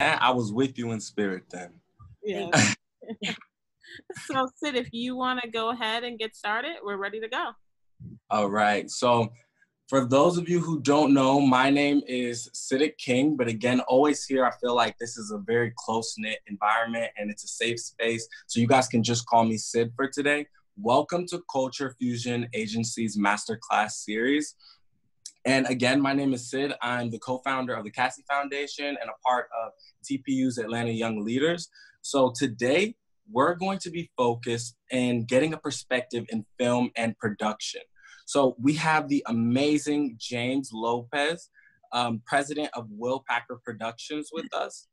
I was with you in spirit then. Yeah. So Sid, if you want to go ahead and get started, we're ready to go. All right. So for those of you who don't know, my name is Siddiq King, but again, always here, I feel like this is a very close-knit environment and it's a safe space. So you guys can just call me Sid for today. Welcome to Culture Fusion Agency's Masterclass series. And again, my name is Sid. I'm the co-founder of the Cassie Foundation and a part of TPU's Atlanta Young Leaders. So today, we're going to be focused in getting a perspective in film and production. So we have the amazing James Lopez, president of Will Packer Productions with us.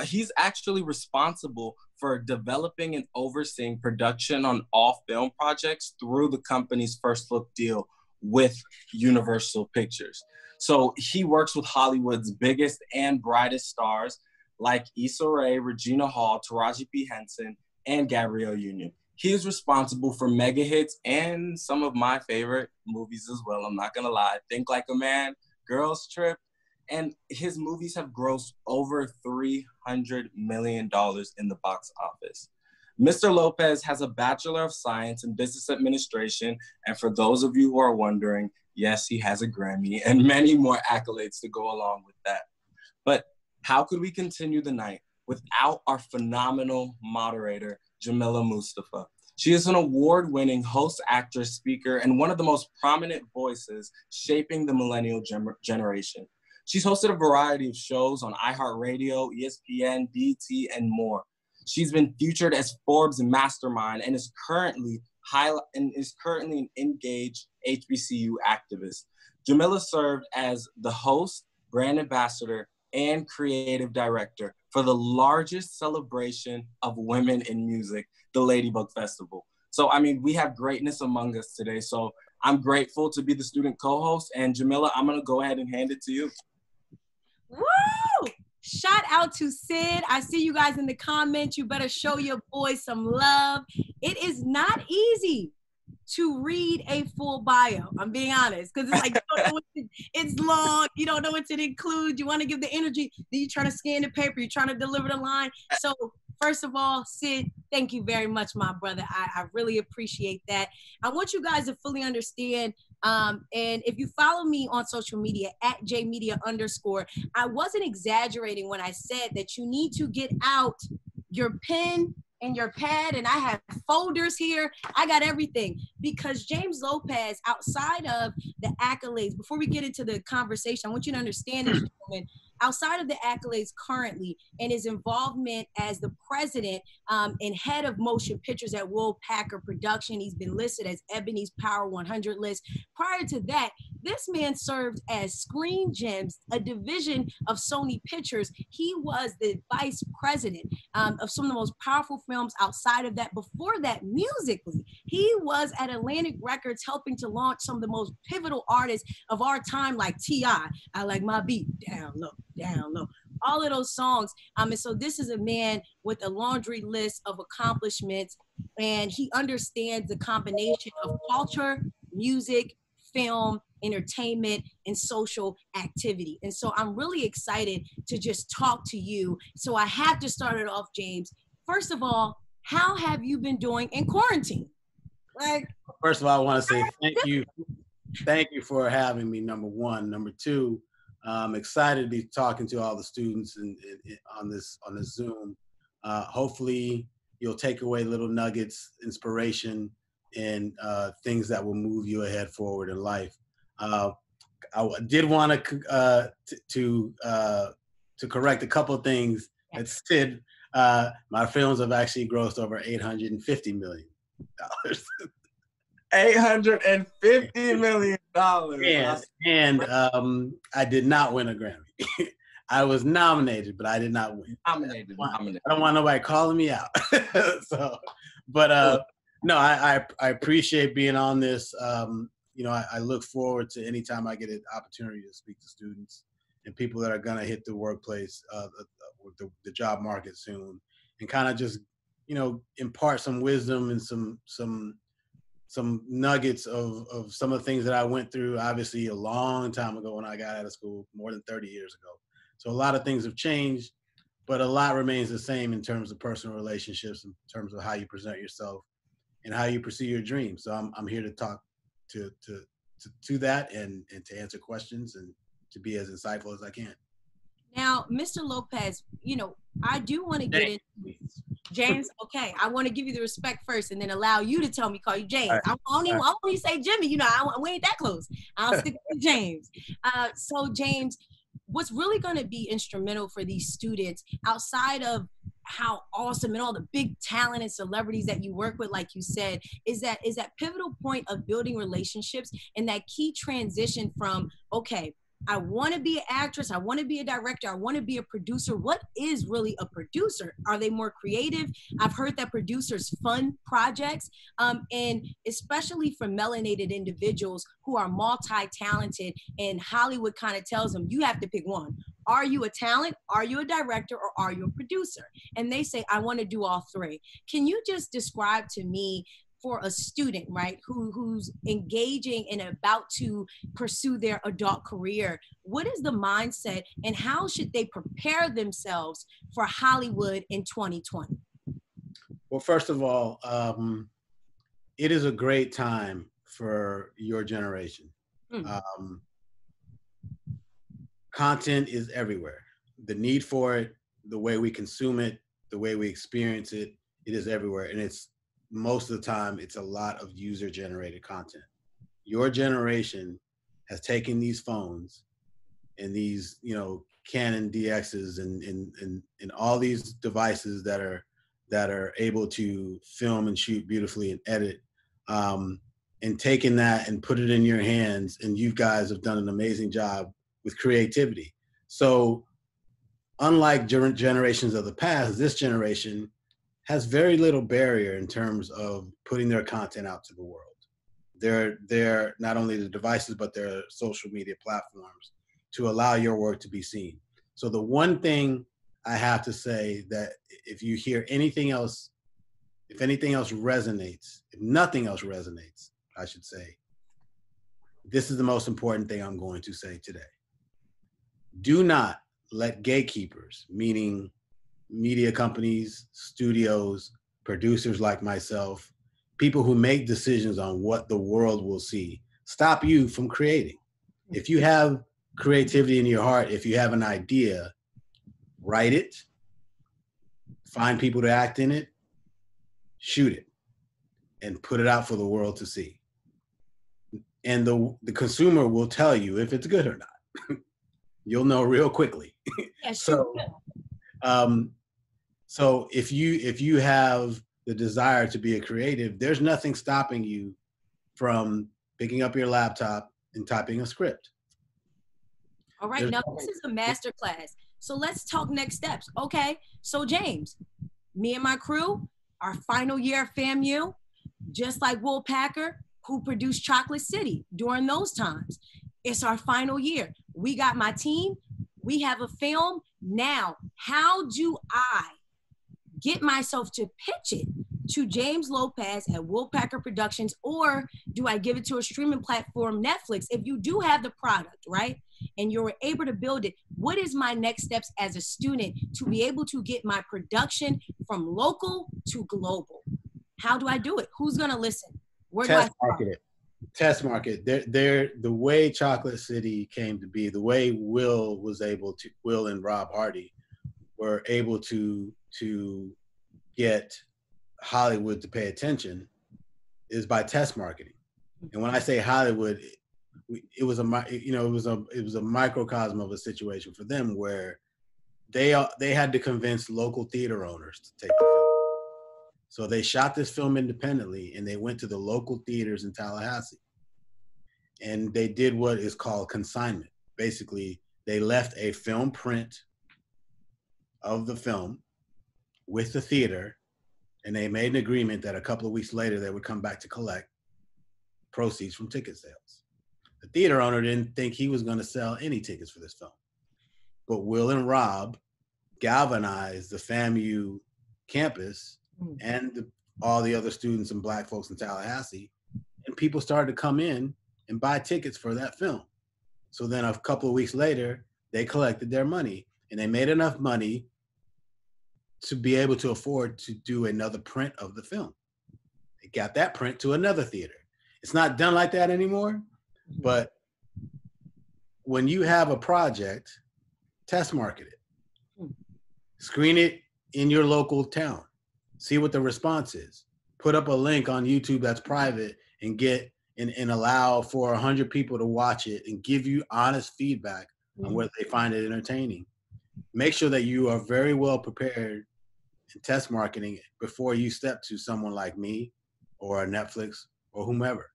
He's actually responsible for developing and overseeing production on all film projects through the company's first look deal with Universal Pictures. So he works with Hollywood's biggest and brightest stars like Issa Rae, Regina Hall, Taraji P. Henson, and Gabrielle Union. He is responsible for mega hits and some of my favorite movies as well. I'm not gonna lie. Think Like a Man, Girls Trip, and his movies have grossed over $300 million in the box office. Mr. Lopez has a Bachelor of Science in Business Administration, and for those of you who are wondering, yes, he has a Grammy and many more accolades to go along with that. But how could we continue the night without our phenomenal moderator, Jamila Mustafa? She is an award-winning host, actress, speaker, and one of the most prominent voices shaping the millennial generation. She's hosted a variety of shows on iHeartRadio, ESPN, BT, and more. She's been featured as Forbes Mastermind and is currently an engaged HBCU activist. Jamila served as the host, brand ambassador, and creative director for the largest celebration of women in music, the Ladybug Festival. So, I mean, we have greatness among us today. So I'm grateful to be the student co-host. And Jamila, I'm going to go ahead and hand it to you. Woo! Shout out to Sid. I see you guys in the comments. You better show your boys some love. It is not easy to read a full bio. I'm being honest, because it's like, you don't know what it's long. You don't know what to include. You want to give the energy. Then you're trying to scan the paper. You're trying to deliver the line. So first of all, Sid, thank you very much, my brother. I really appreciate that. I want you guys to fully understand. And if you follow me on social media at jmedia_, I wasn't exaggerating when I said that you need to get out your pen and your pad, and I have folders here. I got everything, because James Lopez, outside of the accolades, before we get into the conversation, I want you to understand this, gentleman, outside of the accolades currently and his involvement as the president and head of motion pictures at Will Packer Production, he's been listed as Ebony's Power 100 list. Prior to that, this man served as Screen Gems, a division of Sony Pictures. He was the vice president of some of the most powerful films outside of that. Before that, musically, he was at Atlantic Records helping to launch some of the most pivotal artists of our time, like T.I., I Like My Beat, Down Low, Down Low, all of those songs. And so this is a man with a laundry list of accomplishments, and he understands the combination of culture, music, film, entertainment, and social activity. And so I'm really excited to just talk to you. So I have to start it off, James. First of all, how have you been doing in quarantine? Like, first of all, I want to say thank you. Thank you for having me, number one. Number two, I'm excited to be talking to all the students on this Zoom. Hopefully, you'll take away little nuggets, inspiration, and things that will move you ahead forward in life. I did want to correct a couple of things that Sid. My films have actually grossed over $850 million. $850 million. And I did not win a Grammy. I was nominated, but I did not win. Nominated. I don't want nobody calling me out. No, I appreciate being on this. I look forward to any time I get an opportunity to speak to students and people that are going to hit the workplace, the job market soon, and kind of just, impart some wisdom and some nuggets of some of the things that I went through, obviously a long time ago when I got out of school, more than 30 years ago. So a lot of things have changed, but a lot remains the same in terms of personal relationships, in terms of how you present yourself and how you pursue your dreams. So I'm here to talk to that and to answer questions and to be as insightful as I can. Now, Mr. Lopez, I do want to get into James. Okay, I want to give you the respect first, and then allow you to tell me call you James. Right. I only say Jimmy. We ain't that close. I'll stick with James. So James, what's really going to be instrumental for these students, outside of how awesome and all the big talent and celebrities that you work with, like you said, is that pivotal point of building relationships and that key transition from, okay, I want to be an actress, I want to be a director, I want to be a producer. What is really a producer? Are they more creative? I've heard that producers fund projects, and especially for melanated individuals who are multi-talented, and Hollywood kind of tells them, you have to pick one. Are you a talent? Are you a director? Or are you a producer? And they say, I want to do all three. Can you just describe to me, for a student, right, who's engaging and about to pursue their adult career, what is the mindset and how should they prepare themselves for Hollywood in 2020? Well, first of all, it is a great time for your generation. Content is everywhere. The need for it, the way we consume it, the way we experience it, it is everywhere. And it's most of the time, it's a lot of user-generated content. Your generation has taken these phones and these, Canon DXs and all these devices that are able to film and shoot beautifully and edit, and taken that and put it in your hands. And you guys have done an amazing job with creativity. So unlike generations of the past, this generation has very little barrier in terms of putting their content out to the world. They're not only the devices, but their social media platforms to allow your work to be seen. So the one thing I have to say, that if you hear anything else, if anything else resonates, if nothing else resonates, I should say, this is the most important thing I'm going to say today. Do not let gatekeepers, meaning media companies, studios, producers like myself, people who make decisions on what the world will see, stop you from creating. If you have creativity in your heart, if you have an idea, write it, find people to act in it, shoot it, and put it out for the world to see. And the consumer will tell you if it's good or not. You'll know real quickly. Yeah, sure. So if you have the desire to be a creative, there's nothing stopping you from picking up your laptop and typing a script. All right, now this is a masterclass. So let's talk next steps. Okay, so James, me and my crew, our final year at FAMU, just like Will Packer, who produced Chocolate City during those times. It's our final year. We got my team. We have a film. Now, how do I get myself to pitch it to James Lopez at Will Packer Productions, or do I give it to a streaming platform, Netflix? If you do have the product, right, and you're able to build it, what is my next steps as a student to be able to get my production from local to global? How do I do it? Who's gonna listen? Where Test market it. Test market. The way Chocolate City came to be, the way Will and Rob Hardy were able to get Hollywood to pay attention is by test marketing. And when I say Hollywood, it was a microcosm of a situation for them where they had to convince local theater owners to take the film. So they shot this film independently, and they went to the local theaters in Tallahassee, and they did what is called consignment. Basically, they left a film print of the film with the theater, and they made an agreement that a couple of weeks later they would come back to collect proceeds from ticket sales. The theater owner didn't think he was going to sell any tickets for this film, but Will and Rob galvanized the FAMU campus and all the other students and Black folks in Tallahassee, and people started to come in and buy tickets for that film. So then a couple of weeks later, they collected their money, and they made enough money to be able to afford to do another print of the film. They got that print to another theater. It's not done like that anymore, but when you have a project, test market it. Screen it in your local town. See what the response is. Put up a link on YouTube that's private and get and allow for 100 people to watch it and give you honest feedback on whether they find it entertaining. Make sure that you are very well prepared in test marketing it before you step to someone like me or Netflix or whomever.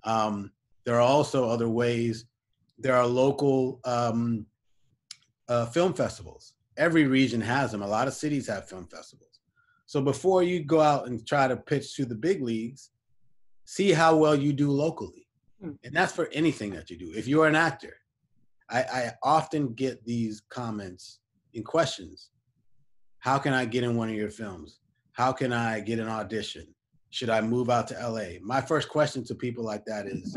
There are also other ways. There are local film festivals. Every region has them. A lot of cities have film festivals. So before you go out and try to pitch to the big leagues, see how well you do locally. And that's for anything that you do. If you're an actor, I often get these comments and questions. How can I get in one of your films? How can I get an audition? Should I move out to LA? My first question to people like that is,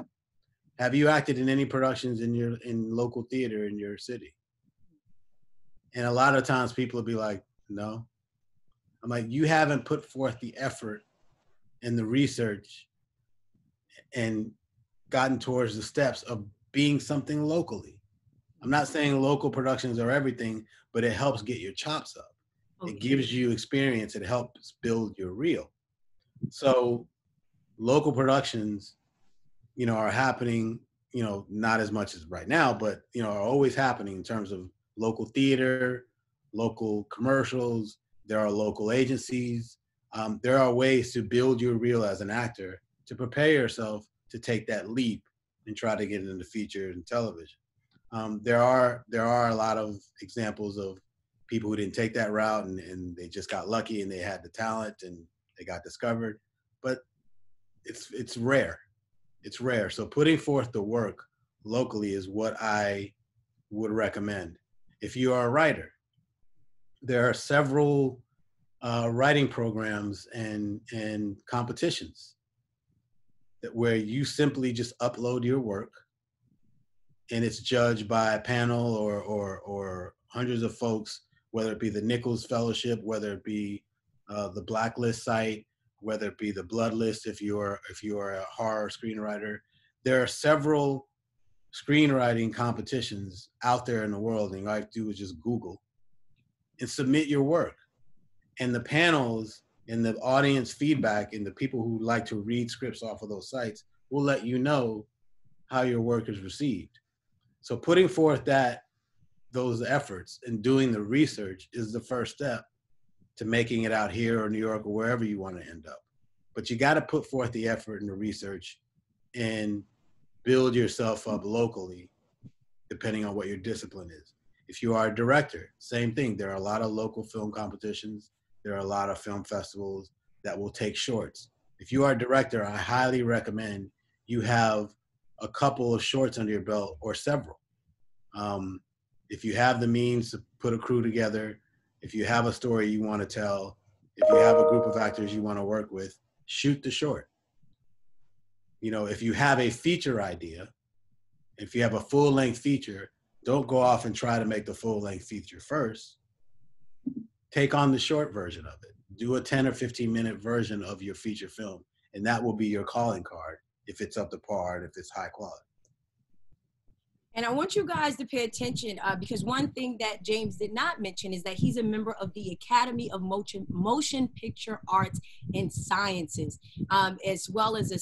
have you acted in any productions in local theater in your city? And a lot of times people will be like, no. I'm like, you haven't put forth the effort and the research and gotten towards the steps of being something locally. I'm not saying local productions are everything, but it helps get your chops up. Okay. It gives you experience. It helps build your reel. So local productions, are happening, not as much as right now, but, are always happening in terms of local theater, local commercials. There are local agencies. There are ways to build your reel as an actor to prepare yourself to take that leap and try to get into feature and television. There are a lot of examples of people who didn't take that route and they just got lucky and they had the talent and they got discovered, but it's rare. It's rare. So putting forth the work locally is what I would recommend. If you are a writer, there are several writing programs and competitions where you simply just upload your work and it's judged by a panel or hundreds of folks, whether it be the Nichols Fellowship, whether it be the Blacklist site, whether it be the Bloodlist if you're a horror screenwriter. There are several screenwriting competitions out there in the world, and all you have to do is just Google and submit your work. And the panels and the audience feedback and the people who like to read scripts off of those sites will let you know how your work is received. So putting forth those efforts and doing the research is the first step to making it out here or New York or wherever you want to end up. But you got to put forth the effort and the research and build yourself up locally, depending on what your discipline is. If you are a director, same thing. There are a lot of local film competitions. There are a lot of film festivals that will take shorts. If you are a director, I highly recommend you have a couple of shorts under your belt or several. If you have the means to put a crew together, if you have a story you want to tell, if you have a group of actors you want to work with, shoot the short. If you have a feature idea, if you have a full-length feature, don't go off and try to make the full-length feature first. Take on the short version of it. Do a 10 or 15-minute version of your feature film, and that will be your calling card if it's up to par and if it's high quality. And I want you guys to pay attention because one thing that James did not mention is that he's a member of the Academy of Motion Picture Arts and Sciences, as well as a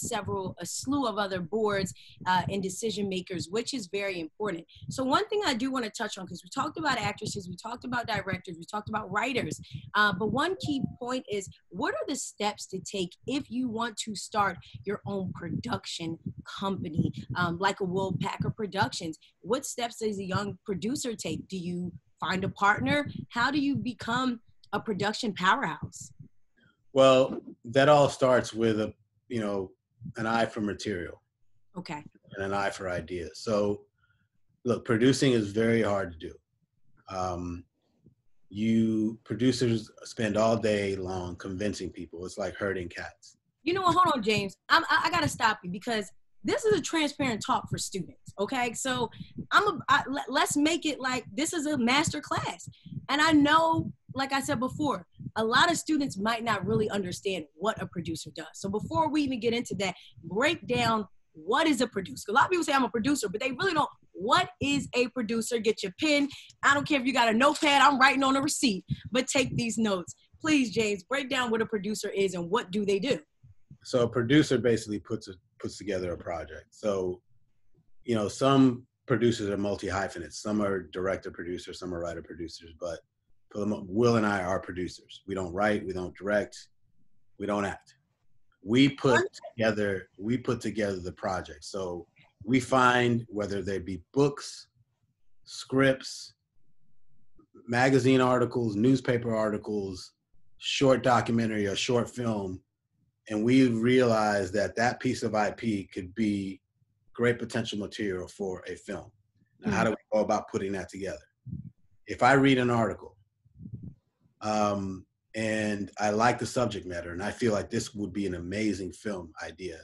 slew of other boards and decision makers, which is very important. So one thing I do want to touch on, because we talked about actresses, we talked about directors, we talked about writers, but one key point is, what are the steps to take if you want to start your own production company, like a Will Packer Productions? What steps does a young producer take? Do you find a partner? How do you become a production powerhouse? Well, that all starts with an eye for material. Okay. And an eye for ideas. So look, producing is very hard to do. Producers spend all day long convincing people. It's like herding cats. You know what? Hold on, James. I got to stop you because this is a transparent talk for students, okay? So let's make it like this is a master class. And I know, like I said before, a lot of students might not really understand what a producer does. So before we even get into that, break down what is a producer. A lot of people say I'm a producer, but they really don't. What is a producer? Get your pen. I don't care if you got a notepad, I'm writing on a receipt, but take these notes. Please, James, break down what a producer is and what do they do? So a producer basically puts together a project. So, you know, some producers are multi-hyphenates. Some are director producers, some are writer producers, but for the Will and I are producers. We don't write, we don't direct, we don't act. We put together the project. So we find, whether they be books, scripts, magazine articles, newspaper articles, short documentary or short film, and we realized that that piece of IP could be great potential material for a film. Now, how do we go about putting that together? If I read an article and I like the subject matter and I feel like this would be an amazing film idea,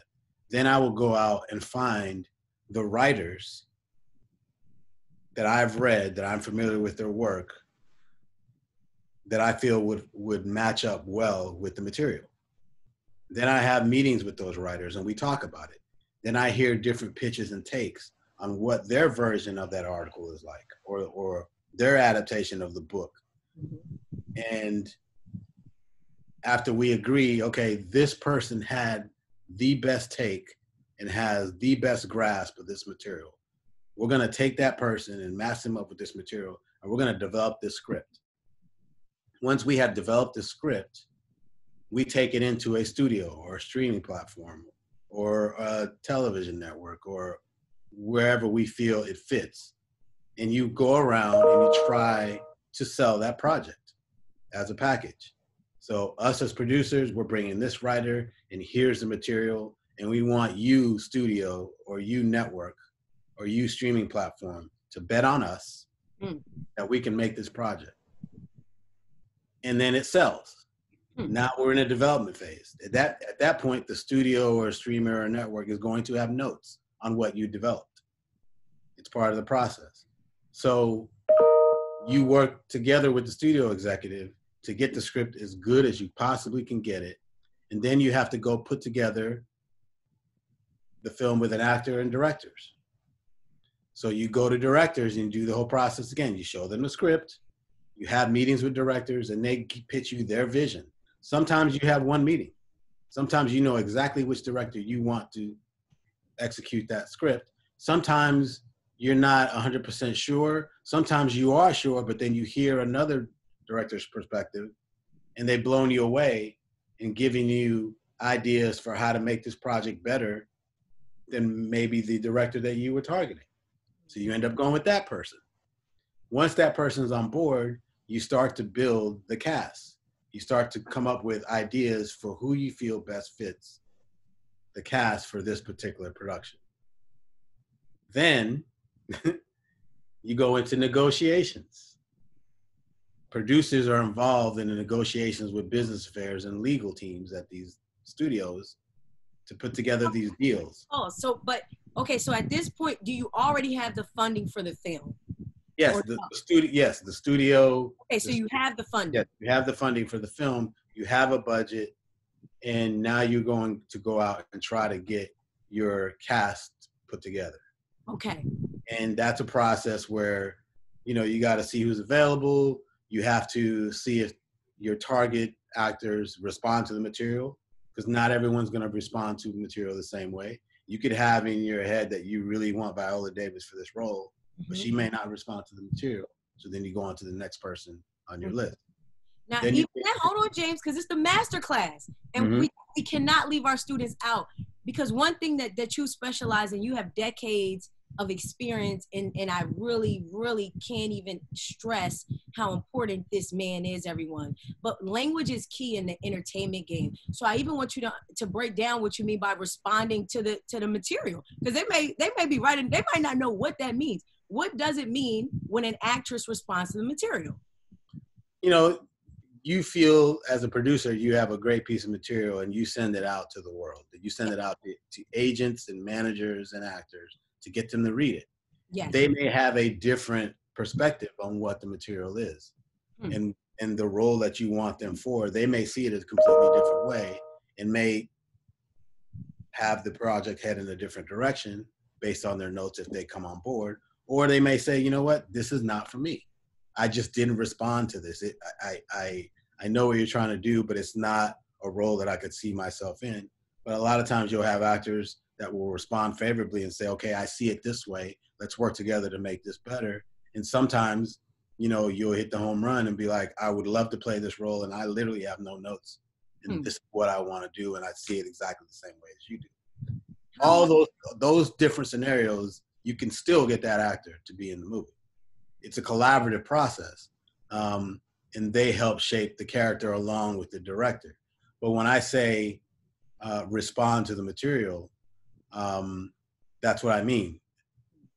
then I will go out and find the writers that I've read, that I'm familiar with their work, that I feel would match up well with the material. Then I have meetings with those writers and we talk about it. Then I hear different pitches and takes on what their version of that article is like, or their adaptation of the book. And after we agree, okay, this person had the best take and has the best grasp of this material, we're gonna take that person and match them up with this material, and we're gonna develop this script. Once we have developed the script, we take it into a studio or a streaming platform or a television network or wherever we feel it fits. And you go around and you try to sell that project as a package. So us as producers, we're bringing this writer and here's the material, and we want you studio or you network or you streaming platform to bet on us that we can make this project. And then it sells. Now we're in a development phase. At that point, the studio or a streamer or a network is going to have notes on what you developed. It's part of the process. So you work together with the studio executive to get the script as good as you possibly can get it. And then you have to go put together the film with an actor and directors. So you go to directors and do the whole process again. You show them the script, you have meetings with directors, and they pitch you their vision. Sometimes you have one meeting. Sometimes you know exactly which director you want to execute that script. Sometimes you're not 100% sure. Sometimes you are sure, but then you hear another director's perspective and they've blown you away and giving you ideas for how to make this project better than maybe the director that you were targeting. So you end up going with that person. Once that person's on board, you start to build the cast. You start to come up with ideas for who you feel best fits the cast for this particular production. Then you go into negotiations. Producers are involved in the negotiations with business affairs and legal teams at these studios to put together these deals. Oh, so at this point, do you already have the funding for the film? Yes, the studio. Yes, the studio. Okay, so you have the funding. Yes, you have the funding for the film. You have a budget, and now you're going to go out and try to get your cast put together. Okay. And that's a process where, you know, you got to see who's available. You have to see if your target actors respond to the material, because not everyone's going to respond to the material the same way. You could have in your head that you really want Viola Davis for this role, but she may not respond to the material. So then you go on to the next person on your list. Now, hold on, James, because it's the masterclass. And we cannot leave our students out, because one thing that you specialize in, you have decades of experience, and I really, really can't even stress how important this man is, everyone. But language is key in the entertainment game. So I even want you to break down what you mean by responding to the material, because they may be writing, they might not know what that means. What does it mean when an actress responds to the material? You know, you feel as a producer, you have a great piece of material and you send it out to the world. You send it out to agents and managers and actors to get them to read it. Yes. They may have a different perspective on what the material is. And and the role that you want them for, they may see it as a completely different way and may have the project head in a different direction based on their notes if they come on board. Or they may say, you know what, this is not for me. I just didn't respond to this. I know what you're trying to do, but it's not a role that I could see myself in. But a lot of times you'll have actors that will respond favorably and say, okay, I see it this way. Let's work together to make this better. And sometimes, you know, you'll hit the home run and be like, I would love to play this role, and I literally have no notes. And this is what I want to do, and I see it exactly the same way as you do. All those different scenarios, you can still get that actor to be in the movie. It's a collaborative process, and they help shape the character along with the director. But when I say respond to the material, that's what I mean.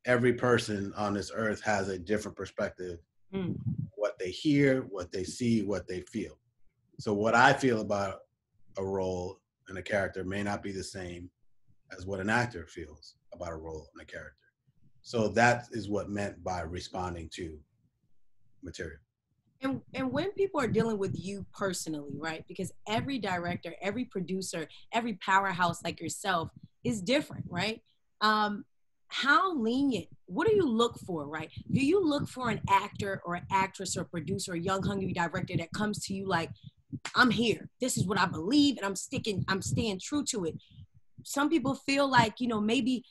Every person on this earth has a different perspective, what they hear, what they see, what they feel. So what I feel about a role and a character may not be the same as what an actor feels about a role and a character. So that is what meant by responding to material. And when people are dealing with you personally, right? Because every director, every producer, every powerhouse like yourself is different, right? How lenient, what do you look for, right? Do you look for an actor or an actress or producer or young, hungry director that comes to you like, I'm here, this is what I believe, and I'm staying true to it? Some people feel like, you know, maybe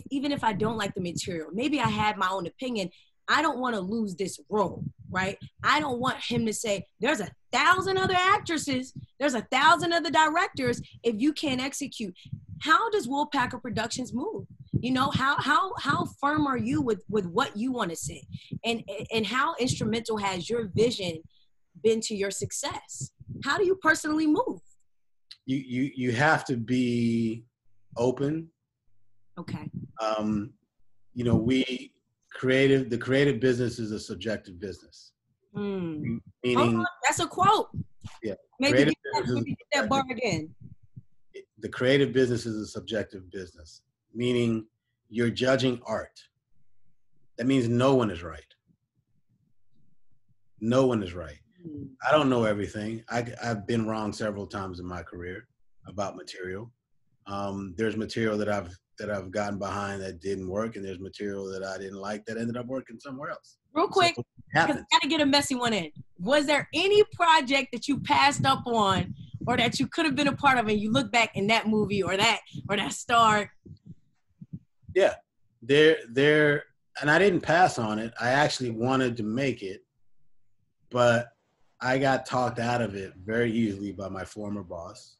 even if I don't like the material, maybe I have my own opinion, I don't want to lose this role, right? I don't want him to say, there's 1,000 other actresses, there's 1,000 other directors, if you can't execute. How does Woolpacker Productions move? You know, how firm are you with what you want to say? And how instrumental has your vision been to your success? How do you personally move? You have to be open. Okay. You know, the creative business is a subjective business. Meaning, that's a quote. Yeah. Maybe get that bar again. The creative business is a subjective business, meaning you're judging art. That means no one is right. No one is right. I don't know everything. I've been wrong several times in my career about material. There's material that I've gotten behind that didn't work, and there's material that I didn't like that ended up working somewhere else. Real quick, because I gotta get a messy one in. Was there any project that you passed up on, or that you could have been a part of, and you look back in that movie or that star? Yeah, there, and I didn't pass on it. I actually wanted to make it, but I got talked out of it very easily by my former boss.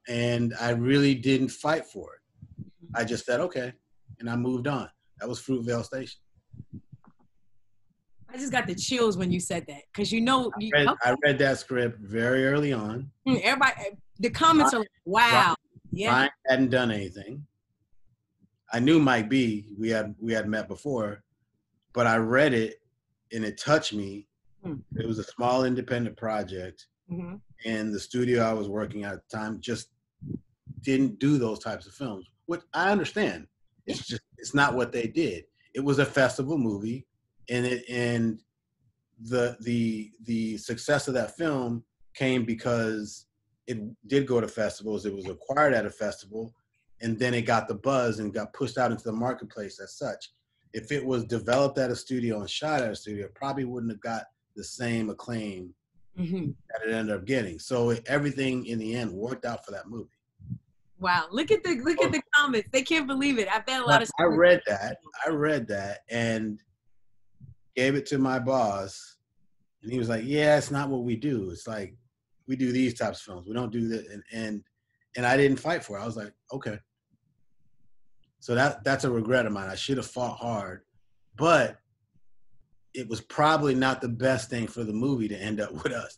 And I really didn't fight for it. I just said, okay, and I moved on. That was Fruitvale Station. I just got the chills when you said that, because you know. I read that script very early on. Everybody, the comments are like, wow. Ryan hadn't done anything. I knew Mike B. We had met before, but I read it and it touched me. It was a small independent project, and the studio I was working at the time just didn't do those types of films, which I understand. It's not what they did. It was a festival movie, and the success of that film came because it did go to festivals. It was acquired at a festival, and then it got the buzz and got pushed out into the marketplace as such. If it was developed at a studio and shot at a studio, it probably wouldn't have got the same acclaim that it ended up getting. So everything in the end worked out for that movie. Wow! Look at the comments. They can't believe it. I've had a lot of. I read that and gave it to my boss, and he was like, "Yeah, it's not what we do. It's like we do these types of films. We don't do that." And I didn't fight for it. I was like, "Okay." So that's a regret of mine. I should have fought hard, but it was probably not the best thing for the movie to end up with us.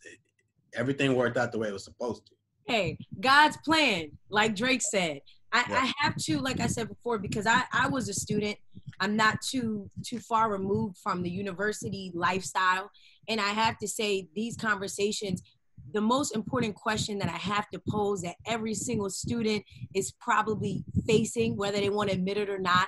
Everything worked out the way it was supposed to. Hey, God's plan, like Drake said. I have to, like I said before, because I was a student. I'm not too far removed from the university lifestyle. And I have to say, these conversations, the most important question that I have to pose that every single student is probably facing, whether they want to admit it or not,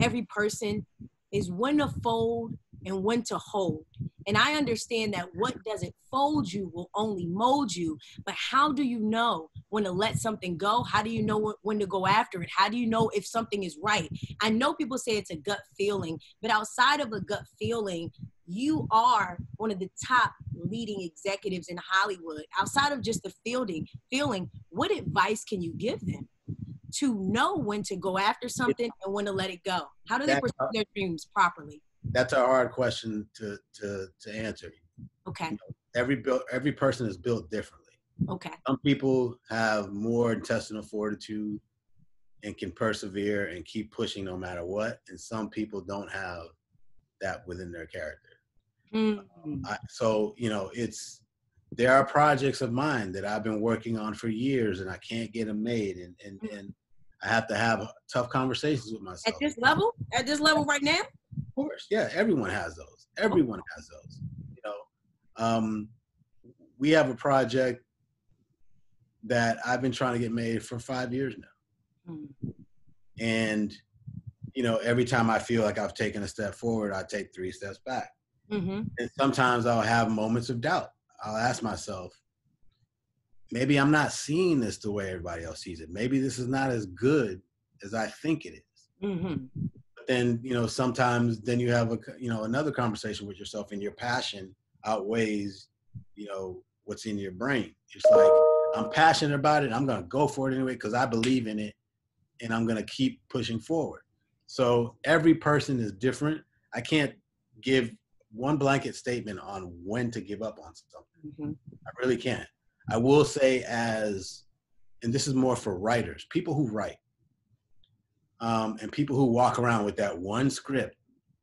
every person, is when to fold and when to hold. And I understand that what doesn't fold you will only mold you. But how do you know when to let something go? How do you know when to go after it? How do you know if something is right? I know people say it's a gut feeling, but outside of a gut feeling, you are one of the top leading executives in Hollywood. Outside of just the feeling, what advice can you give them to know when to go after something and when to let it go? How do they pursue their dreams properly? That's a hard question to answer. Okay. Every person is built differently. Okay. Some people have more intestinal fortitude and can persevere and keep pushing no matter what, and some people don't have that within their character. Mm-hmm. So there are projects of mine that I've been working on for years, and I can't get them made, and I have to have tough conversations with myself. At this level right now? Of course, yeah. Everyone has those. Everyone has those. We have a project that I've been trying to get made for 5 years now, and every time I feel like I've taken a step forward, I take 3 steps back. Mm-hmm. And sometimes I'll have moments of doubt. I'll ask myself, maybe I'm not seeing this the way everybody else sees it. Maybe this is not as good as I think it is. Mm-hmm. But then, sometimes then you have another conversation with yourself, and your passion outweighs, what's in your brain. It's like, I'm passionate about it. I'm going to go for it anyway because I believe in it, and I'm going to keep pushing forward. So every person is different. I can't give one blanket statement on when to give up on something. Mm-hmm. I really can't. I will say and this is more for writers, people who write, and people who walk around with that one script,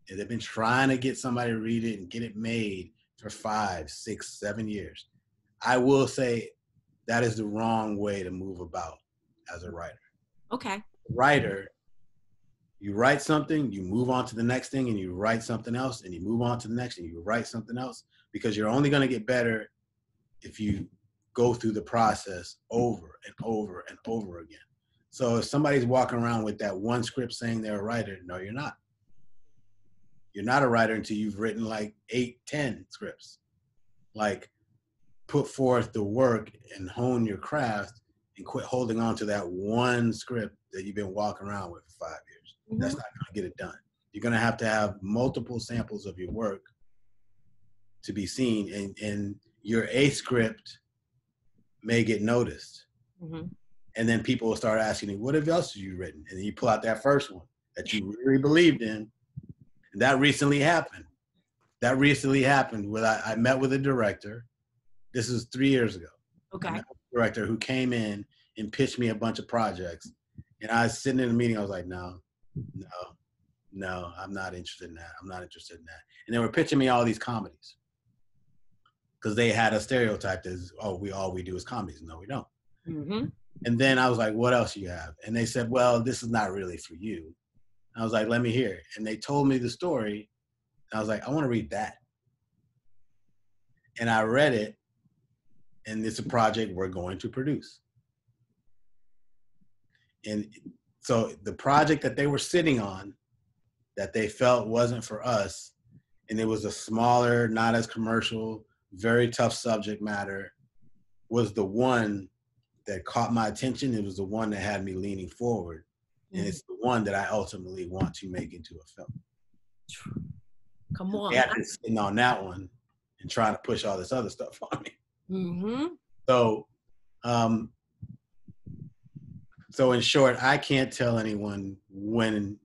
and they've been trying to get somebody to read it and get it made for 5, 6, 7 years. I will say that is the wrong way to move about as a writer. Okay. Writer, you write something, you move on to the next thing, and you write something else, and you move on to the next, and you write something else, because you're only going to get better if you go through the process over and over and over again. So if somebody's walking around with that one script saying they're a writer, no, you're not. You're not a writer until you've written like 8, 10 scripts. Like, put forth the work and hone your craft and quit holding on to that one script that you've been walking around with for 5 years. Mm-hmm. That's not going to get it done. You're going to have multiple samples of your work to be seen, and your A script may get noticed. Mm-hmm. And then people will start asking you, what else have you written? And then you pull out that first one that you really believed in. And that recently happened. I met with a director. This is 3 years ago. Okay. I met with a director who came in and pitched me a bunch of projects. And I was sitting in a meeting. I was like, no, I'm not interested in that. And they were pitching me all these comedies because they had a stereotype that, all we do is comedies. No, we don't. Mm-hmm. And then I was like, what else do you have? And they said, well, this is not really for you. I was like, let me hear it. And they told me the story. And I was like, I want to read that. And I read it. And it's a project we're going to produce. And so the project that they were sitting on that they felt wasn't for us, and it was a smaller, not as commercial, very tough subject matter, was the one that caught my attention. It was the one that had me leaning forward. Mm-hmm. And it's the one that I ultimately want to make into a film. Come on. They had been sitting on that one and trying to push all this other stuff on me. Mm-hmm. So in short, I can't tell anyone when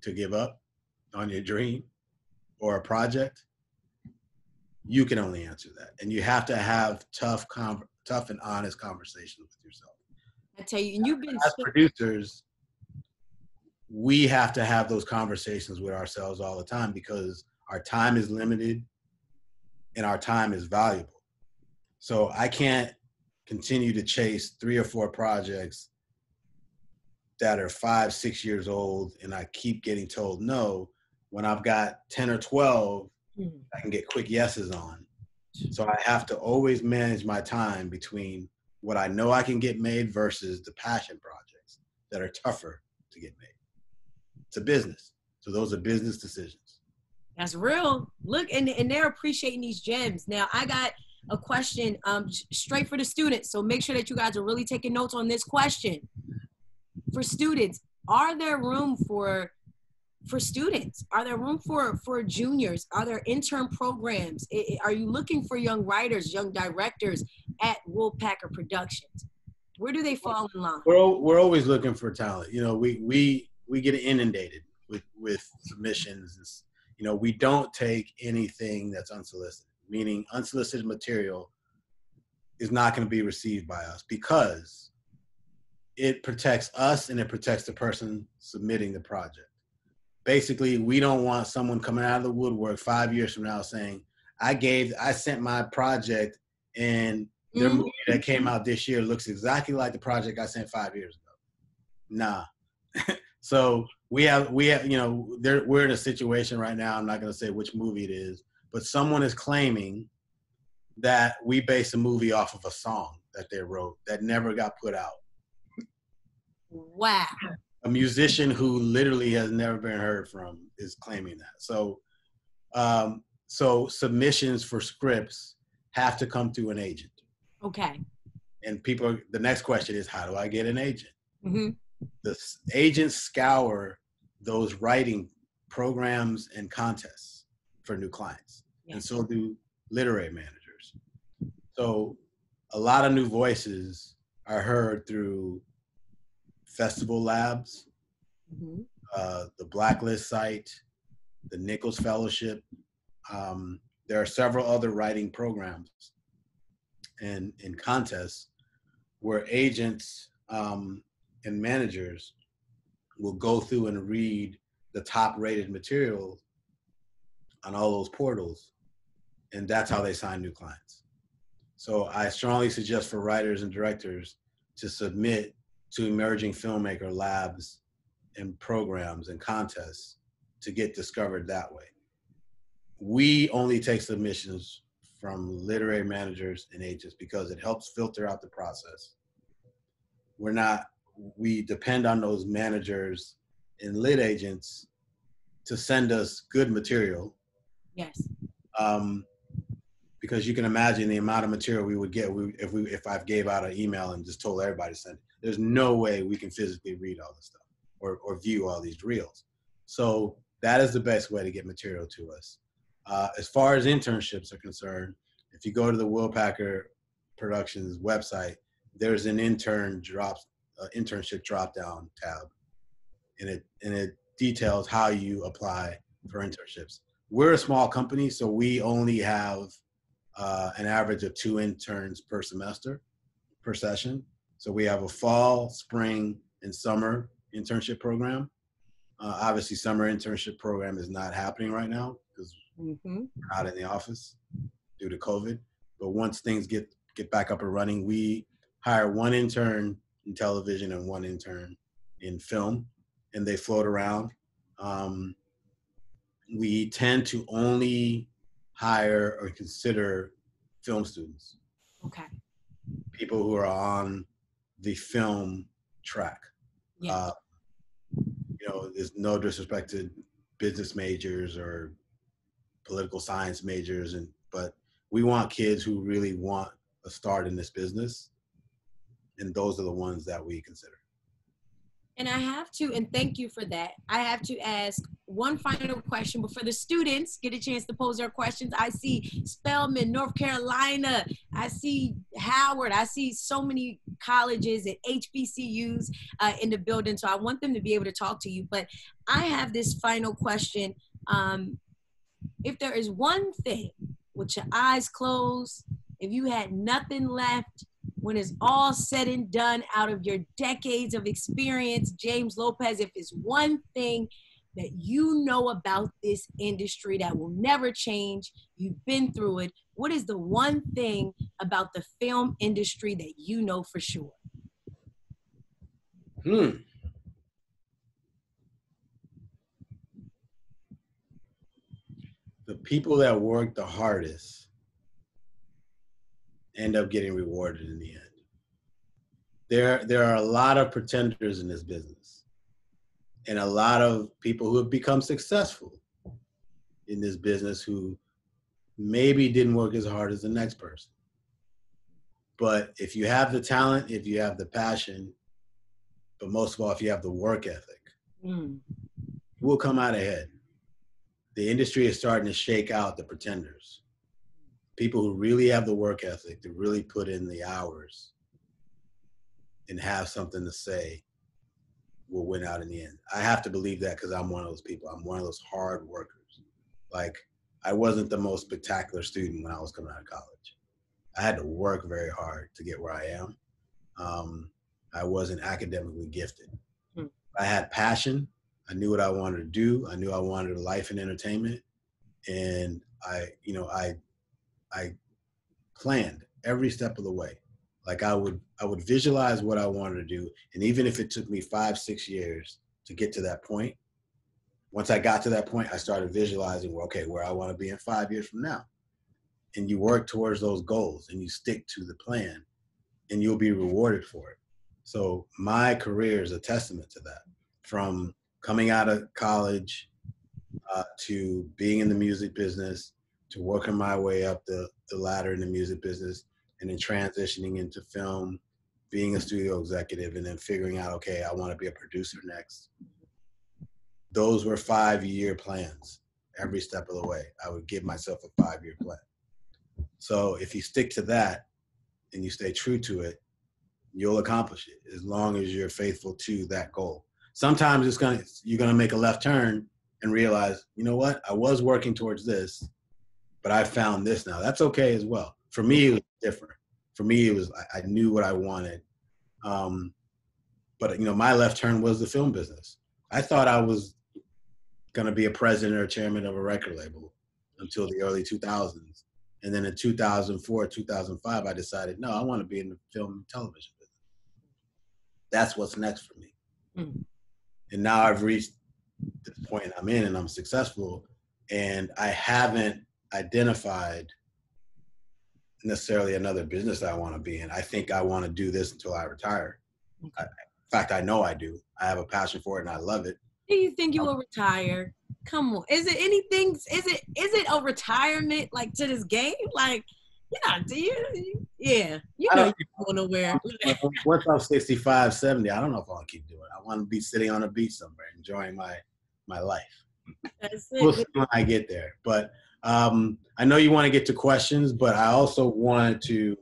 to give up on your dream or a project. You can only answer that. And you have to have tough and honest conversations with yourself. I tell you, and you've been as producers, we have to have those conversations with ourselves all the time because our time is limited and our time is valuable. So I can't continue to chase 3 or 4 projects that are 5, 6 years old, and I keep getting told no when I've got 10 or 12 I can get quick yeses on. So I have to always manage my time between what I know I can get made versus the passion projects that are tougher to get made. It's a business. So those are business decisions. That's real. Look, and they're appreciating these gems. Now, I got a question straight for the students. So make sure that you guys are really taking notes on this question. For students, are there room for students? Are there room for juniors? Are there intern programs? Are you looking for young writers, young directors at Woolpacker Productions? Where do they fall in line? We're always looking for talent. You know, we get inundated with submissions. You know, we don't take anything that's unsolicited, meaning unsolicited material is not going to be received by us because it protects us and it protects the person submitting the project. Basically, we don't want someone coming out of the woodwork 5 years from now saying, I sent my project and their movie that came out this year looks exactly like the project I sent 5 years ago. Nah. So we have, you know, we're in a situation right now. I'm not going to say which movie it is, but someone is claiming that we based a movie off of a song that they wrote that never got put out. Wow. A musician who literally has never been heard from is claiming that. So, so submissions for scripts have to come through an agent. Okay. And the next question is, how do I get an agent? Mm-hmm. The agents scour those writing programs and contests for new clients. Yeah. And so do literary managers. So a lot of new voices are heard through festival labs, the Blacklist site, the Nichols Fellowship. There are several other writing programs and contests where agents and managers will go through and read the top rated material on all those portals, and that's how they sign new clients. So I strongly suggest for writers and directors to submit to emerging filmmaker labs and programs and contests to get discovered that way. We only take submissions from literary managers and agents because it helps filter out the process. We depend on those managers and lit agents to send us good material. Yes. Because you can imagine the amount of material we would get if I gave out an email and just told everybody to send it. There's no way we can physically read all this stuff or view all these reels. So that is the best way to get material to us. As far as internships are concerned, if you go to the Woolpacker Productions website, there's an internship drop-down tab, and it details how you apply for internships. We're a small company, so we only have an average of 2 interns per semester, per session. So we have a fall, spring, and summer internship program. Obviously, summer internship program is not happening right now because we're not in the office due to COVID. But once things get back up and running, we hire 1 intern in television and 1 intern in film, and they float around. We tend to only hire or consider film students. Okay. People who are on the film track. Yeah. You know, there's no disrespect to business majors or political science majors, but we want kids who really want a start in this business, and those are the ones that we consider. And I have to, and thank you for that, I have to ask one final question before the students get a chance to pose their questions. I see Spelman, North Carolina. I see Howard. I see so many colleges and HBCUs in the building. So I want them to be able to talk to you. But I have this final question. If there is one thing with your eyes closed, if you had nothing left, when it's all said and done, out of your decades of experience, James Lopez, if it's one thing that you know about this industry that will never change, you've been through it, what is the one thing about the film industry that you know for sure? The people that work the hardest end up getting rewarded in the end. There are a lot of pretenders in this business, and a lot of people who have become successful in this business who maybe didn't work as hard as the next person. But if you have the talent, if you have the passion, but most of all, if you have the work ethic, you will come out ahead. The industry is starting to shake out the pretenders. People who really have the work ethic, to really put in the hours and have something to say, will win out in the end. I have to believe that because I'm one of those people. I'm one of those hard workers. Like, I wasn't the most spectacular student when I was coming out of college. I had to work very hard to get where I am. I wasn't academically gifted. I had passion. I knew what I wanted to do. I knew I wanted a life in entertainment. And I planned every step of the way. Like I would visualize what I wanted to do. And even if it took me 5-6 years to get to that point, once I got to that point, I started visualizing, well, okay, where I want to be in 5 years from now. And you work towards those goals and you stick to the plan and you'll be rewarded for it. So my career is a testament to that. From coming out of college to being in the music business, to working my way up the ladder in the music business, and then transitioning into film, being a studio executive, and then figuring out, okay, I want to be a producer next. Those were 5-year plans every step of the way. I would give myself a 5-year plan. So if you stick to that and you stay true to it, you'll accomplish it as long as you're faithful to that goal. Sometimes you're gonna make a left turn and realize, you know what, I was working towards this, but I found this now. That's okay as well. For me, it was different. For me, it was, I knew what I wanted. But my left turn was the film business. I thought I was gonna be a president or chairman of a record label until the early 2000s. And then in 2004, 2005, I decided, no, I want to be in the film and television business. That's what's next for me. And now I've reached this point I'm in and I'm successful, and I haven't identified necessarily another business that I want to be in. I think I want to do this until I retire. In fact, I know I do. I have a passion for it and I love it. Do you think you will retire? Come on. Is it anything? Is it a retirement like to this game? Like, you're going nowhere. Once I'm 65, 70, I don't know if I'll keep doing it. I want to be sitting on a beach somewhere, enjoying my life. That's it. We'll see when I get there. But I know you want to get to questions, but I also wanted to,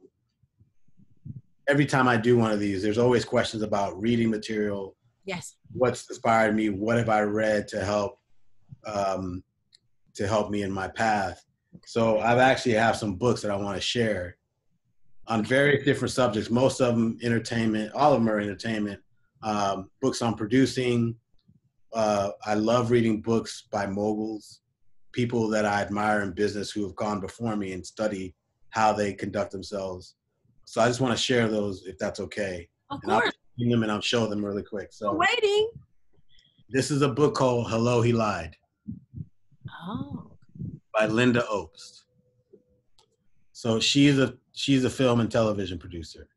every time I do one of these, there's always questions about reading material. Yes. What's inspired me? What have I read to help me in my path? So I've actually have some books that I want to share on various different subjects. Most of them entertainment. All of them are entertainment. Books on producing. I love reading books by moguls, people that I admire in business who have gone before me and study how they conduct themselves. So I just want to share those, if that's okay. Of course. I'll show them really quick. So waiting. This is a book called Hello, He Lied. Oh. By Linda Obst. So she's a film and television producer.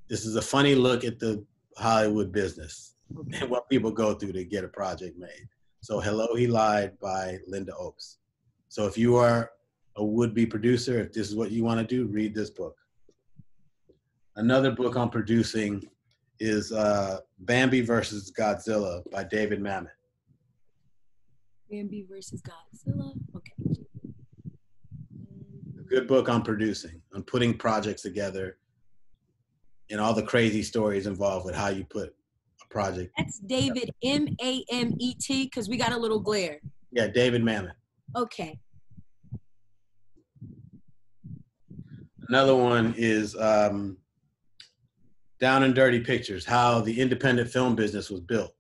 This is a funny look at the Hollywood business and what people go through to get a project made. So Hello, He Lied by Linda Obst. So if you are a would-be producer, if this is what you want to do, read this book. Another book on producing is Bambi versus Godzilla by David Mamet. Bambi versus Godzilla. Okay. A good book on producing, on putting projects together, and all the crazy stories involved with how you put a project. That's David Mamet, because we got a little glare. Yeah, David Mamet. Okay. Another one is Down and Dirty Pictures, how the independent film business was built.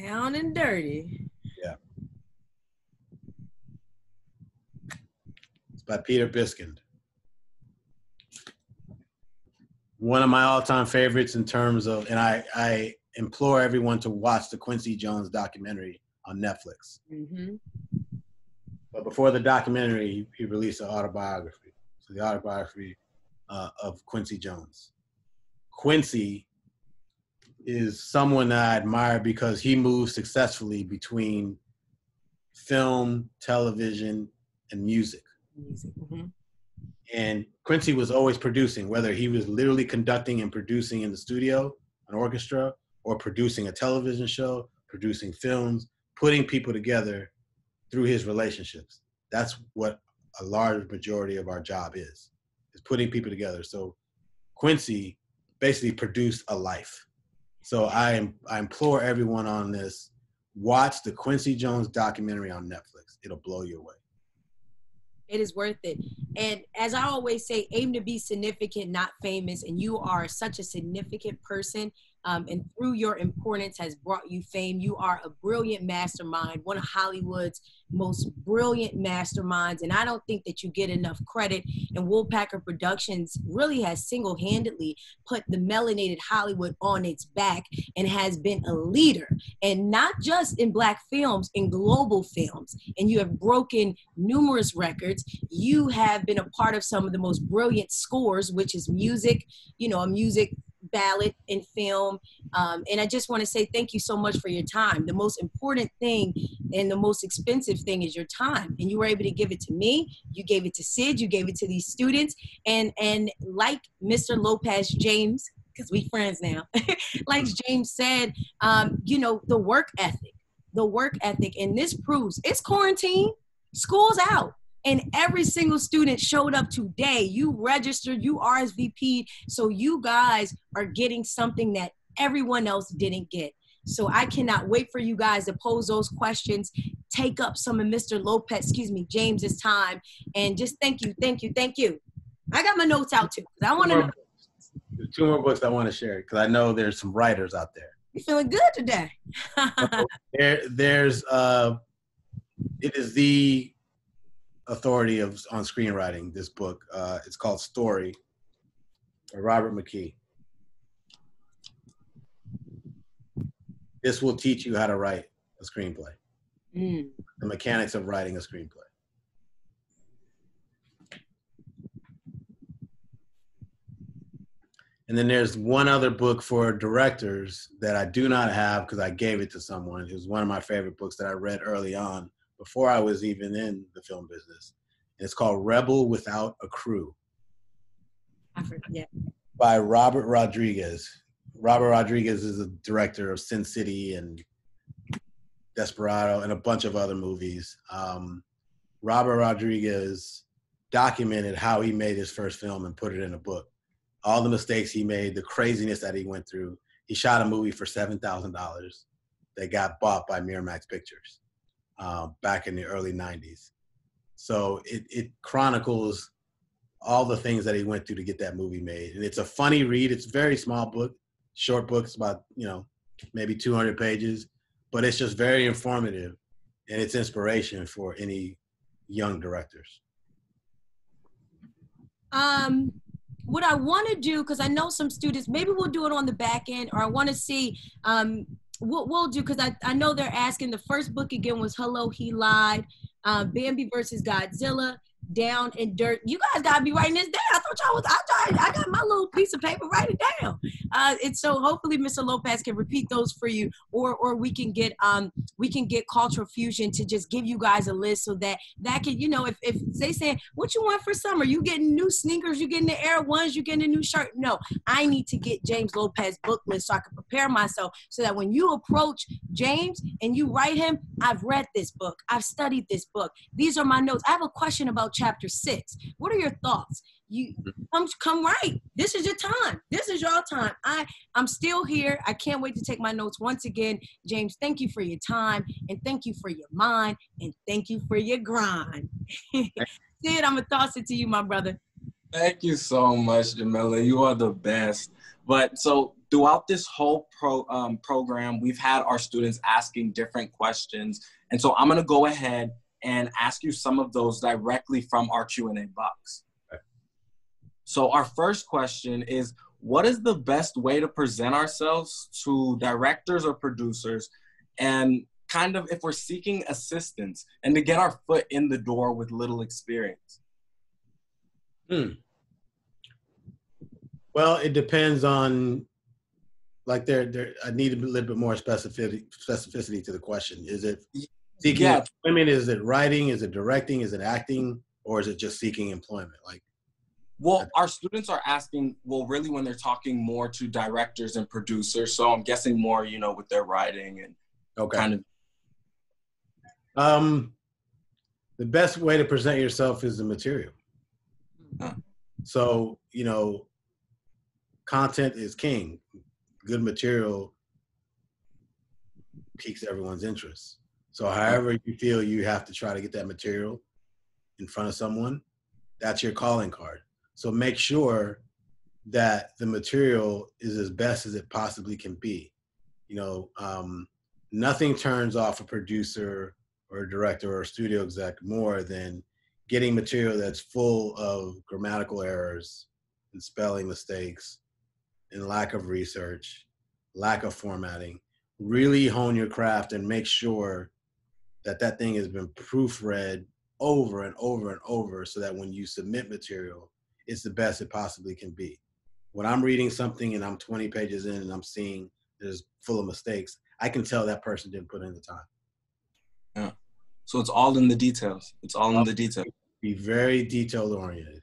Down and Dirty. Yeah. It's by Peter Biskind. One of my all-time favorites in terms of, and I implore everyone to watch the Quincy Jones documentary on Netflix. Mm-hmm. But before the documentary, he released an autobiography. So the autobiography of Quincy Jones. Quincy is someone that I admire because he moves successfully between film, television, and music. Mm-hmm. And Quincy was always producing, whether he was literally conducting and producing in the studio, an orchestra, or producing a television show, producing films, putting people together through his relationships. That's what a large majority of our job is putting people together. So Quincy basically produced a life. So I implore everyone on this, watch the Quincy Jones documentary on Netflix. It'll blow you away. It is worth it. And as I always say, aim to be significant, not famous. And you are such a significant person. And through your importance has brought you fame. You are a brilliant mastermind, one of Hollywood's most brilliant masterminds. And I don't think that you get enough credit. And Woolpacker Productions really has single-handedly put the melanated Hollywood on its back and has been a leader. And not just in Black films, in global films. And you have broken numerous records. You have been a part of some of the most brilliant scores, which is music, you know, a music ballad in film. And I just want to say thank you so much for your time. The most important thing and the most expensive thing is your time. And you were able to give it to me. You gave it to Sid. You gave it to these students. And like Mr. Lopez, James, because we friends now, like James said, you know, the work ethic. And this proves it's quarantine. School's out. And every single student showed up today. You registered, you RSVP'd, so you guys are getting something that everyone else didn't get. So I cannot wait for you guys to pose those questions, take up some of Mr. Lopez, James's time, and just thank you. I got my notes out too, because I want to know. Two more books I want to share, because I know there's some writers out there. You feeling good today? It is the authority on screenwriting, this book. It's called Story by Robert McKee. This will teach you how to write a screenplay. The mechanics of writing a screenplay. And then there's one other book for directors that I do not have because I gave it to someone. It was one of my favorite books that I read early on, before I was even in the film business. It's called Rebel Without a Crew. I forget. By Robert Rodriguez. Robert Rodriguez is a director of Sin City and Desperado and a bunch of other movies. Robert Rodriguez documented how he made his first film and put it in a book. All the mistakes he made, the craziness that he went through. He shot a movie for $7,000 that got bought by Miramax Pictures. Back in the early 90s. So it chronicles all the things that he went through to get that movie made. And it's a funny read. It's a very small book, short book. It's about, maybe 200 pages, but it's just very informative and it's inspiration for any young directors. What I want to do, because I know some students, maybe we'll do it on the back end, or I want to see, what we'll do, because I know they're asking. The first book again was Hello, He Lied, Bambi versus Godzilla, Down and Dirt. You guys gotta be writing this down. I thought y'all was. I got my little piece of paper. Write it down. And so hopefully Mr. Lopez can repeat those for you, or we can get Cultural Fusion to just give you guys a list so that can, if they say what you want for summer, you getting new sneakers, you getting the Air Ones, you getting a new shirt. No, I need to get James Lopez book list so I can prepare myself so that when you approach James and you write him, I've read this book, I've studied this book. These are my notes. I have a question about chapter 6. What are your thoughts? You come right. This is your time. This is your time. I'm still here. I can't wait to take my notes once again. James, thank you for your time, and thank you for your mind, and thank you for your grind. Sid, I'm gonna toss it to you, my brother. Thank you so much, Jamila. You are the best. But so throughout this whole program, we've had our students asking different questions, and so I'm gonna go ahead and ask you some of those directly from our Q&A box. Okay. So our first question is, what is the best way to present ourselves to directors or producers, and kind of if we're seeking assistance and to get our foot in the door with little experience? Well, it depends on like I need a little bit more specificity to the question. Is it seeking employment? Is it writing? Is it directing? Is it acting? Or is it just seeking employment? Like, well, our students are asking, well, really when they're talking more to directors and producers. So I'm guessing more, you know, with their writing and kind of. The best way to present yourself is the material. So, you know, content is king. Good material piques everyone's interest. So however you feel you have to try to get that material in front of someone, that's your calling card. So make sure that the material is as best as it possibly can be. You know, nothing turns off a producer or a director or a studio exec more than getting material that's full of grammatical errors and spelling mistakes and lack of research, lack of formatting. Really hone your craft and make sure that that thing has been proofread over and over and over so that when you submit material, it's the best it possibly can be. When I'm reading something and I'm 20 pages in and I'm seeing it's full of mistakes, I can tell that person didn't put in the time. Yeah. So it's all in the details. It's all in the details. Be very detail oriented.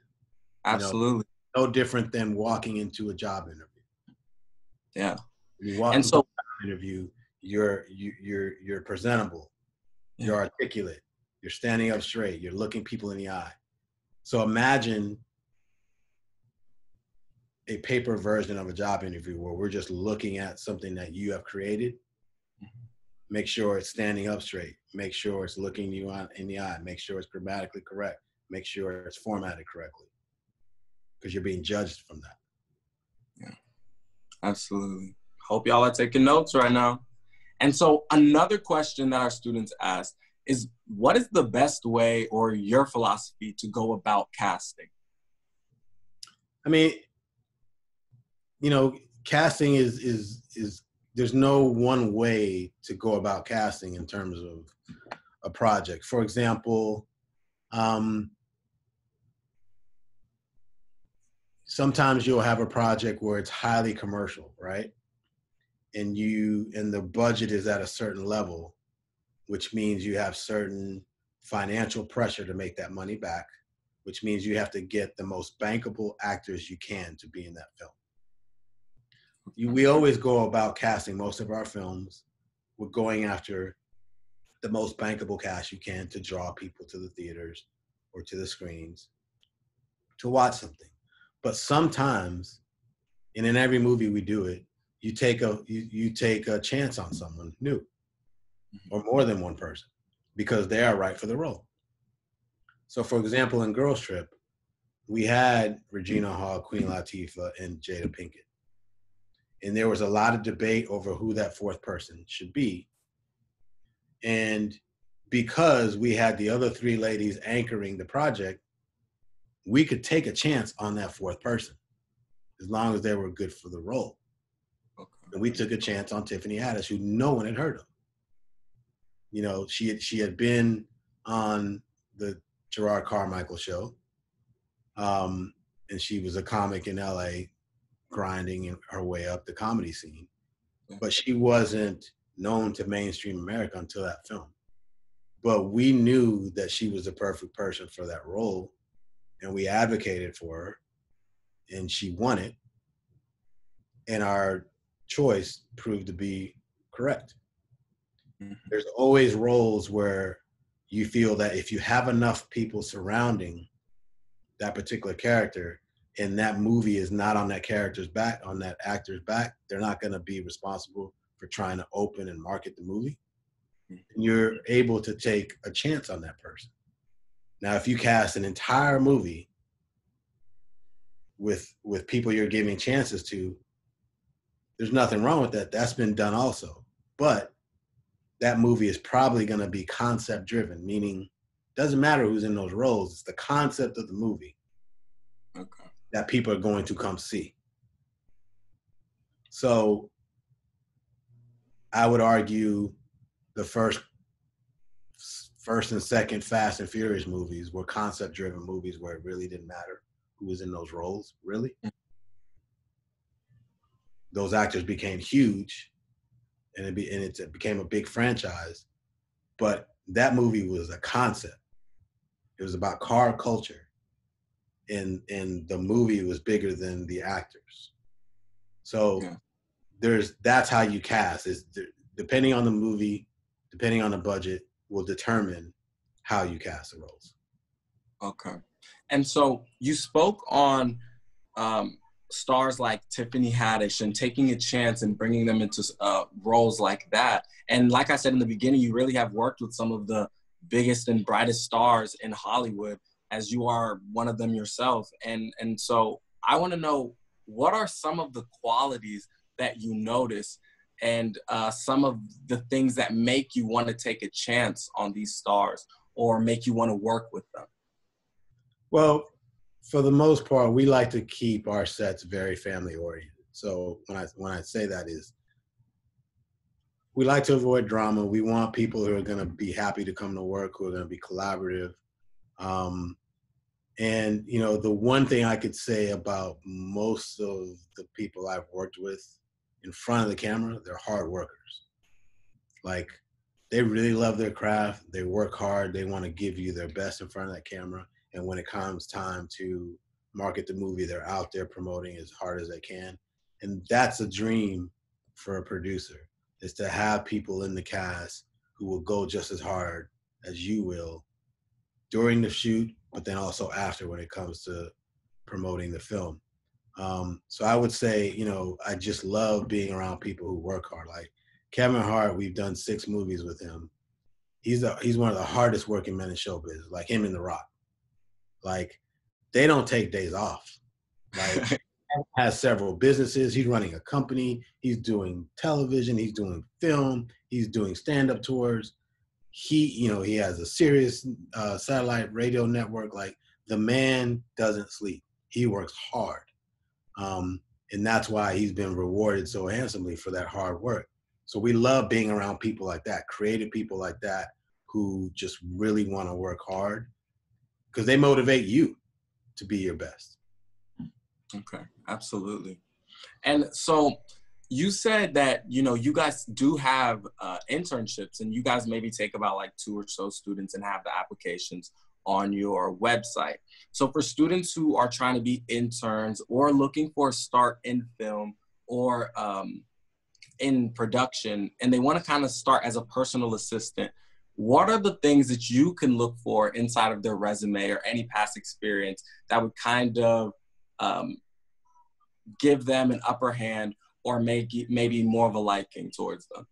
Absolutely. You know, no different than walking into a job interview. Yeah. You walk into a job interview, you're presentable, you're articulate, you're standing up straight, you're looking people in the eye. So imagine a paper version of a job interview where we're just looking at something that you have created. Make sure it's standing up straight. Make sure it's looking you in the eye. Make sure it's grammatically correct. Make sure it's formatted correctly, because you're being judged from that. Yeah, absolutely. Hope y'all are taking notes right now. And so another question that our students ask is, what is the best way or your philosophy to go about casting? I mean, you know, casting is there's no one way to go about casting in terms of a project. For example, sometimes you'll have a project where it's highly commercial, right? And the budget is at a certain level, which means you have certain financial pressure to make that money back, which means you have to get the most bankable actors you can to be in that film. We always go about casting most of our films. We're going after the most bankable cast you can to draw people to the theaters or to the screens to watch something. But sometimes, and in every movie we do it, you take a chance on someone new, or more than one person, because they are right for the role. So for example, in Girls Trip, we had Regina Hall, Queen Latifah, and Jada Pinkett. And there was a lot of debate over who that fourth person should be. And because we had the other three ladies anchoring the project, we could take a chance on that fourth person as long as they were good for the role. Okay. And we took a chance on Tiffany Haddish, who no one had heard of. You know, she had been on the Gerard Carmichael show, and she was a comic in LA, grinding her way up the comedy scene. But she wasn't known to mainstream America until that film. But we knew that she was the perfect person for that role, and we advocated for her, and she won it. And our choice proved to be correct. Mm-hmm. There's always roles where you feel that if you have enough people surrounding that particular character, and that movie is not on that character's back, on that actor's back, they're not going to be responsible for trying to open and market the movie. And you're able to take a chance on that person. Now, if you cast an entire movie with people you're giving chances to, there's nothing wrong with that. That's been done also. But that movie is probably going to be concept driven, meaning it doesn't matter who's in those roles. It's the concept of the movie. Okay. That people are going to come see. So I would argue the first and second Fast and Furious movies were concept-driven movies where it really didn't matter who was in those roles, really. those actors became huge, and it became a big franchise. But that movie was a concept. It was about car culture, and the movie was bigger than the actors. So that's how you cast. Is depending on the movie, depending on the budget, will determine how you cast the roles. Okay. And so you spoke on stars like Tiffany Haddish and taking a chance and bringing them into roles like that. And like I said in the beginning, you really have worked with some of the biggest and brightest stars in Hollywood, as you are one of them yourself. And so I want to know, what are some of the qualities that you notice and some of the things that make you want to take a chance on these stars or make you want to work with them? Well, for the most part, we like to keep our sets very family oriented. So when I say that is, we like to avoid drama. We want people who are going to be happy to come to work, who are going to be collaborative. And, you know, the one thing I could say about most of the people I've worked with in front of the camera, they're hard workers. Like, they really love their craft. They work hard. They want to give you their best in front of that camera. And when it comes time to market the movie, they're out there promoting as hard as they can. And that's a dream for a producer, is to have people in the cast who will go just as hard as you will during the shoot, but then also after, when it comes to promoting the film. So I would say, you know, I just love being around people who work hard. Like Kevin Hart, we've done 6 movies with him. He's one of the hardest working men in showbiz, like him and The Rock. Like, they don't take days off. Like, has several businesses. He's running a company. He's doing television. He's doing film. He's doing stand-up tours. He has a serious satellite radio network. Like, the man doesn't sleep. He works hard. And that's why he's been rewarded so handsomely for that hard work. So we love being around people like that, creative people like that, who just really want to work hard, because they motivate you to be your best. Okay, absolutely. And so you said that, you know, you guys do have internships, and you guys maybe take about like 2 or so students and have the applications on your website. So for students who are trying to be interns or looking for a start in film or in production, and they want to kind of start as a personal assistant, what are the things that you can look for inside of their resume or any past experience that would kind of give them an upper hand or maybe more of a liking towards them?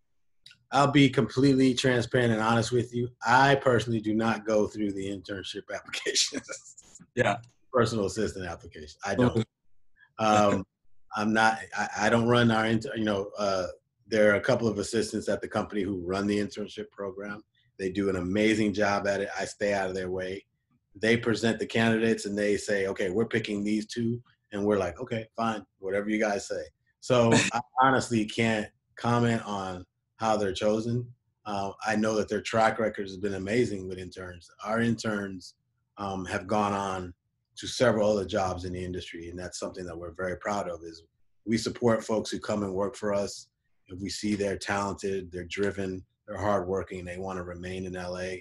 I'll be completely transparent and honest with you. I personally do not go through the internship applications. Yeah. Personal assistant application. I don't. I'm not, I don't run our, there are a couple of assistants at the company who run the internship program. They do an amazing job at it. I stay out of their way. They present the candidates and they say, okay, we're picking these 2. And we're like, okay, fine, whatever you guys say. So I honestly can't comment on how they're chosen. I know that their track record has been amazing with interns. Our interns have gone on to several other jobs in the industry, and that's something that we're very proud of. Is we support folks who come and work for us if we see they're talented, they're driven, they're hardworking, they want to remain in LA.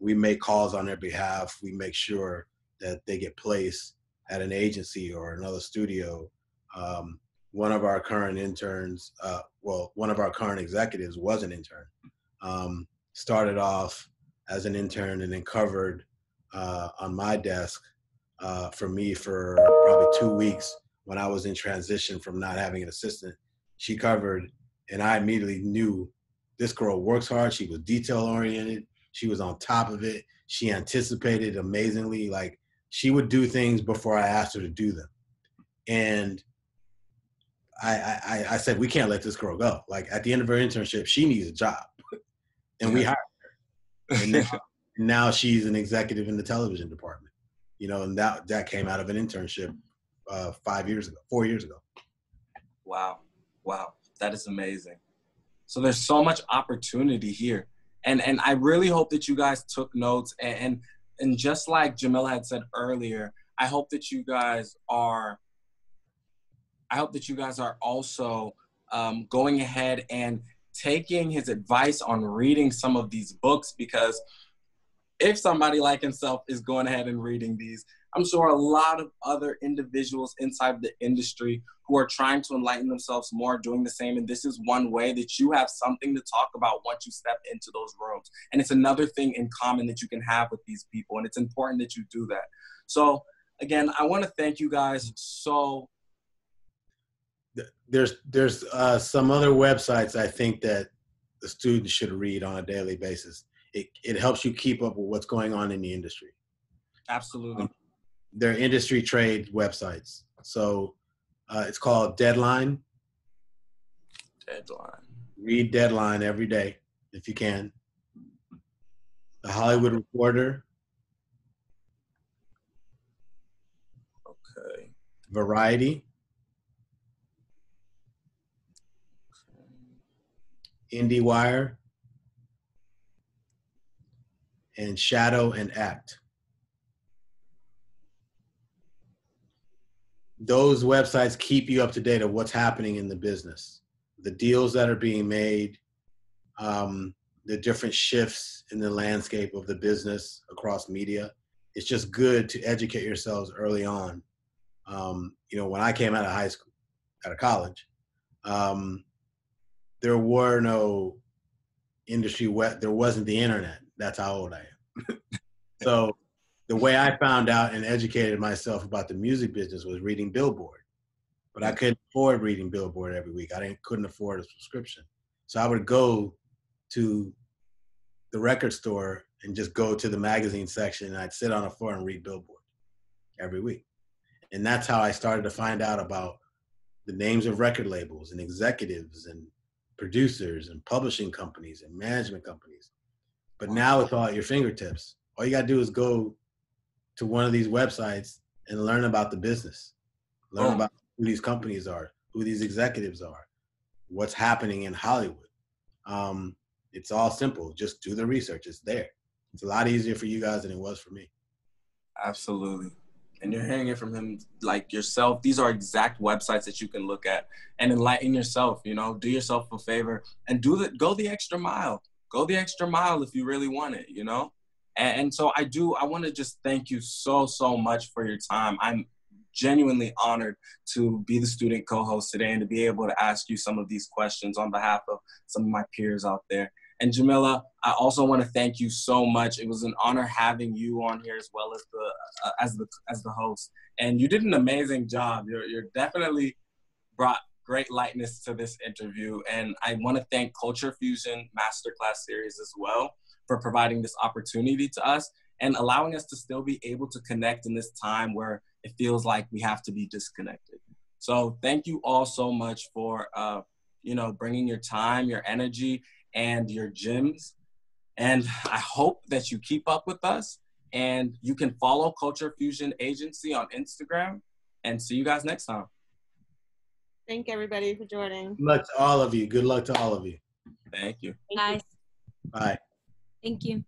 We make calls on their behalf. We make sure that they get placed at an agency or another studio. One of our current interns, one of our current executives was an intern. Started off as an intern and then covered on my desk for me for probably 2 weeks when I was in transition from not having an assistant. She covered, and I immediately knew this girl works hard. She was detail oriented. She was on top of it. She anticipated amazingly. Like, she would do things before I asked her to do them. And I said, we can't let this girl go. Like, at the end of her internship, she needs a job. And we hired her. And now she's an executive in the television department. You know, and that came out of an internship 4 years ago. Wow. That is amazing. So there's so much opportunity here. And I really hope that you guys took notes. And just like Jamila had said earlier, I hope that you guys are also going ahead and taking his advice on reading some of these books, because if somebody like himself is going ahead and reading these, I'm sure a lot of other individuals inside the industry who are trying to enlighten themselves more are doing the same. And this is one way that you have something to talk about once you step into those rooms. And it's another thing in common that you can have with these people. And it's important that you do that. So again, I want to thank you guys. So there's some other websites I think that the students should read on a daily basis. It helps you keep up with what's going on in the industry. Absolutely. They're industry trade websites. So it's called Deadline. Deadline. Read Deadline every day if you can. The Hollywood Reporter. Okay. Variety. IndieWire. And Shadow and Act. Those websites keep you up to date on what's happening in the business, the deals that are being made, the different shifts in the landscape of the business across media. It's just good to educate yourselves early on. When I came out of college, there were no industry there wasn't the internet. That's how old I am. So the way I found out and educated myself about the music business was reading Billboard. But I couldn't afford reading Billboard every week. Couldn't afford a subscription. So I would go to the record store and just go to the magazine section, and I'd sit on the floor and read Billboard every week. And that's how I started to find out about the names of record labels and executives and producers and publishing companies and management companies. But now it's all at your fingertips. All you got to do is go to one of these websites and learn about the business. Learn about who these companies are, who these executives are, what's happening in Hollywood. It's all simple. Just do the research. It's there. It's a lot easier for you guys than it was for me. Absolutely. And you're hearing it from him like yourself. These are exact websites that you can look at and enlighten yourself, do yourself a favor and go the extra mile. Go the extra mile if you really want it, And so I want to just thank you so, so much for your time. I'm genuinely honored to be the student co-host today and to be able to ask you some of these questions on behalf of some of my peers out there. And Jamila, I also want to thank you so much. It was an honor having you on here as well as as the host. And you did an amazing job. You're definitely brought great lightness to this interview. And I want to thank Culture Fusion Masterclass Series as well for providing this opportunity to us and allowing us to still be able to connect in this time where it feels like we have to be disconnected. So thank you all so much for, bringing your time, your energy, and your gems. And I hope that you keep up with us and you can follow Culture Fusion Agency on Instagram, and see you guys next time. Thank everybody for joining. Good luck to all of you. Good luck to all of you. Thank you. Guys. Bye. Thank you.